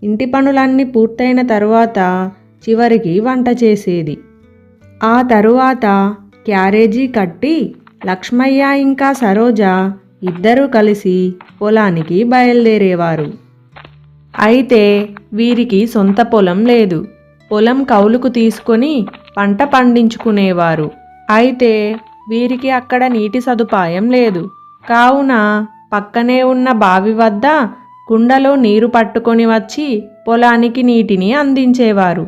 ఇంటి పనులన్నీ పూర్తయిన తరువాత చివరికి వంట చేసేది. ఆ తరువాత క్యారేజీ కట్టి లక్ష్మయ్య ఇంకా సరోజ ఇద్దరూ కలిసి పొలానికి బయలుదేరేవారు. అయితే వీరికి సొంత పొలం లేదు. పొలం కౌలుకు తీసుకొని పంట పండించుకునేవారు. అయితే వీరికి అక్కడ నీటి సదుపాయం లేదు. కావున పక్కనే ఉన్న బావి వద్ద కుండలో నీరు పట్టుకొని వచ్చి పొలానికి నీటిని అందించేవారు.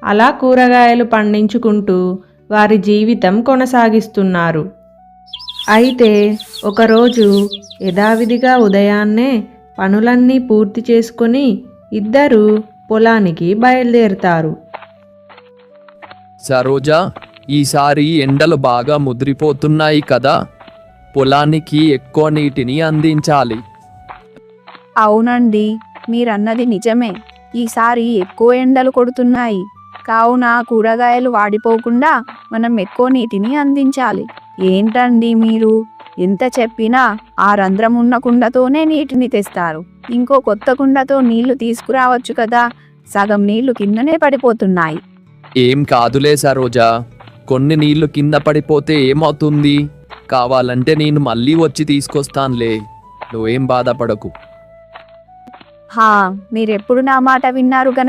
అలా కూరగాయలు పండించుకుంటూ వారి జీవితం కొనసాగిస్తున్నారు. అయితే ఒకరోజు యథావిధిగా ఉదయాన్నే పనులన్నీ పూర్తి చేసుకొని ఇద్దరూ పొలానికి బయలుదేరుతారు. సరోజా, ఈసారి ఎండలు బాగా ముదిరిపోతున్నాయి కదా, పొలానికి ఎక్కువ నీటిని అందించాలి. అవునండి, మీరన్నది నిజమే. ఈసారి ఎక్కువ ఎండలు కొడుతున్నాయి. కావున కూరగాయలు వాడిపోకుండా మనం ఎక్కువ నీటిని అందించాలి. ఏంటండి మీరు, ఎంత చెప్పినా ఆ రంధ్రం ఉన్న కుండతోనే నీటిని తెస్తారు. ఇంకో కొత్త కుండతో నీళ్లు తీసుకురావచ్చు కదా. సగం నీళ్లు కిందనే పడిపోతున్నాయి. ఏం కాదులే సరోజా, కొన్ని నీళ్లు కింద పడిపోతే ఏమవుతుంది? కావాలంటే నేను మళ్ళీ వచ్చి తీసుకొస్తానులే, నువ్వేం బాధపడకు. మీరెప్పుడు నా మాట విన్నారు గనక